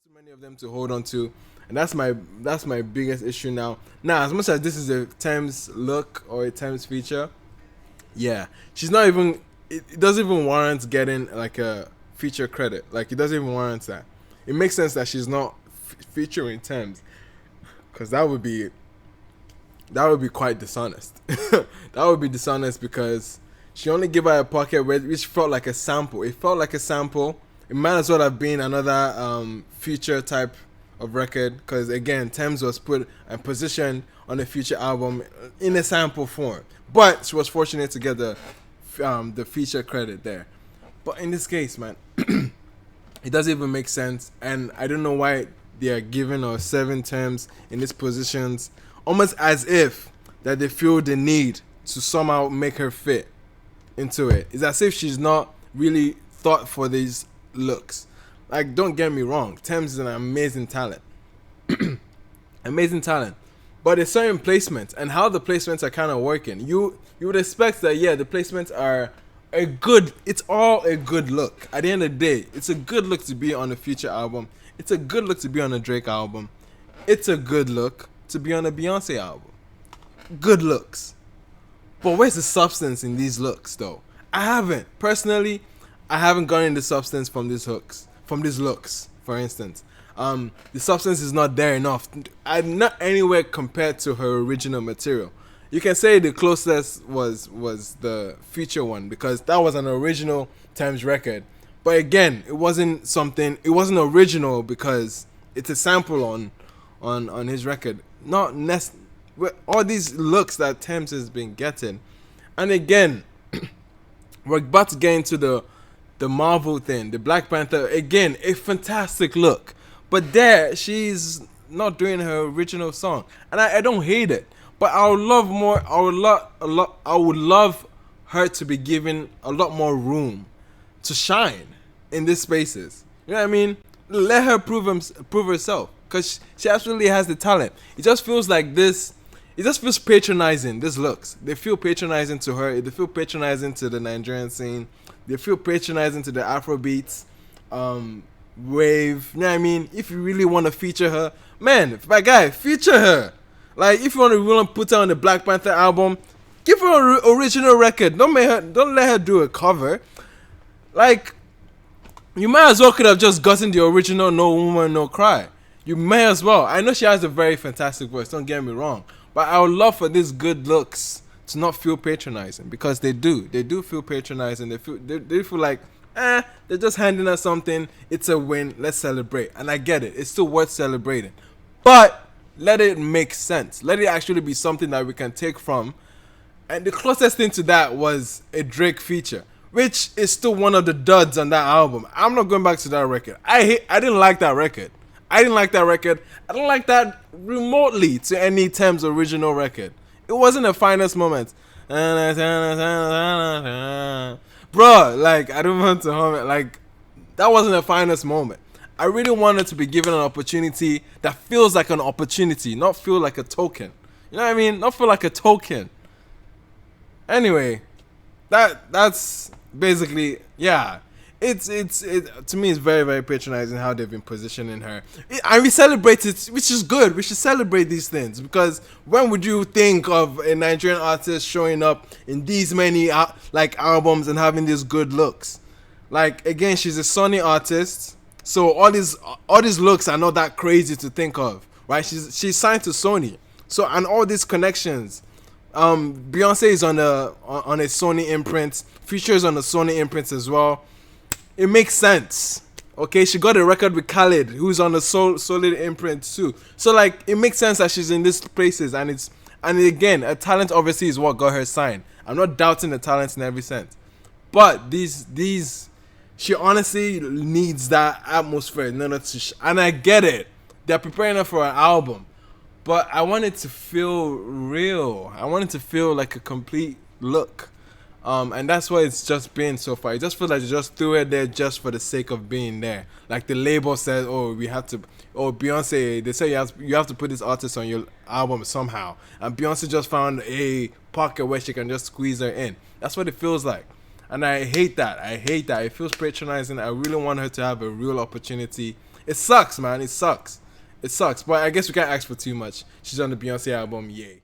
too many of them to hold on to, and that's my biggest issue now. Now, as much as this is a Thames look or a Thames feature, yeah, she's not even. It doesn't even warrant getting like a feature credit. Like it doesn't even warrant that. It makes sense that she's not featuring Thames, because that would be quite dishonest. That would be dishonest because she only gave her a pocket which felt like a sample. It felt like a sample. It might as well have been another feature type of record because again, Tems was put and positioned on a future album in a sample form. But she was fortunate to get the feature credit there. But in this case, man, it doesn't even make sense, and I don't know why they are giving or serving Tems in these positions, almost as if that they feel the need to somehow make her fit into it. It's as if she's not really thought for these looks. Like, don't get me wrong, Tems is an amazing talent, amazing talent. But there's certain placements and how the placements are kind of working. You would expect that the placements are a good. It's all a good look. At the end of the day, it's a good look to be on a Future album. It's a good look to be on a Drake album. It's a good look to be on a Beyonce album. Good looks. But where's the substance in these looks, though? Personally, I haven't gotten the substance from these looks, for instance. The substance is not there enough. I'm not anywhere compared to her original material. You can say the closest was the feature one because that was an original Times record. But again, it wasn't original because it's a sample on his record. Not all these looks that Tems has been getting. And again, we're about to get into the Marvel thing, the Black Panther. Again, a fantastic look. But there, she's not doing her original song. And I don't hate it. But I would love more. I would love her to be given a lot more room to shine in these spaces. You know what I mean? Let her prove herself. Because she absolutely has the talent. It just feels like this. It just feels patronizing, these looks. They feel patronizing to her. They feel patronizing to the Nigerian scene. They feel patronizing to the Afrobeats wave. You know what I mean? If you really want to feature her, man, my guy, feature her. Like, if you want to really put her on the Black Panther album, give her an original record. Don't let her do a cover. Like, you might as well could have just gotten the original No Woman No Cry. You may as well. I know she has a very fantastic voice, don't get me wrong. But I would love for these good looks to not feel patronizing, because they do. They do feel patronizing. They feel like, they're just handing us something. It's a win. Let's celebrate. And I get it. It's still worth celebrating. But let it make sense. Let it actually be something that we can take from. And the closest thing to that was a Drake feature, which is still one of the duds on that album. I'm not going back to that record. I didn't like that record. I didn't like that remotely to any Tems original record. It wasn't the finest moment. Bro, like, I don't want to hum it. Like, that wasn't the finest moment. I really wanted to be given an opportunity that feels like an opportunity, not feel like a token. You know what I mean? Not feel like a token. Anyway, that's basically, yeah. It to me, it's very, very patronizing how they've been positioning her. And we celebrate it, which is good. We should celebrate these things, because when would you think of a Nigerian artist showing up in these many albums and having these good looks? Like, again, she's a Sony artist, so all these looks are not that crazy to think of, right? She's signed to Sony, so, and all these connections. Beyonce is on a Sony imprint. Future is on a Sony imprint as well. It makes sense. Okay, she got a record with Khaled, who's on a solid imprint too. So, like, it makes sense that she's in these places, and again, a talent obviously is what got her signed. I'm not doubting the talent in every sense, but she honestly needs that atmosphere in order to. And I get it. They're preparing her for an album, but I want it to feel real. I want it to feel like a complete look. And that's what it's just been so far. It just feels like they just threw it there just for the sake of being there. Like the label says, Beyonce, they say you have to put this artist on your album somehow. And Beyonce just found a pocket where she can just squeeze her in. That's what it feels like. And I hate that. It feels patronizing. I really want her to have a real opportunity It sucks, man. It sucks. It sucks. But I guess we can't ask for too much. She's on the Beyonce album. Yay.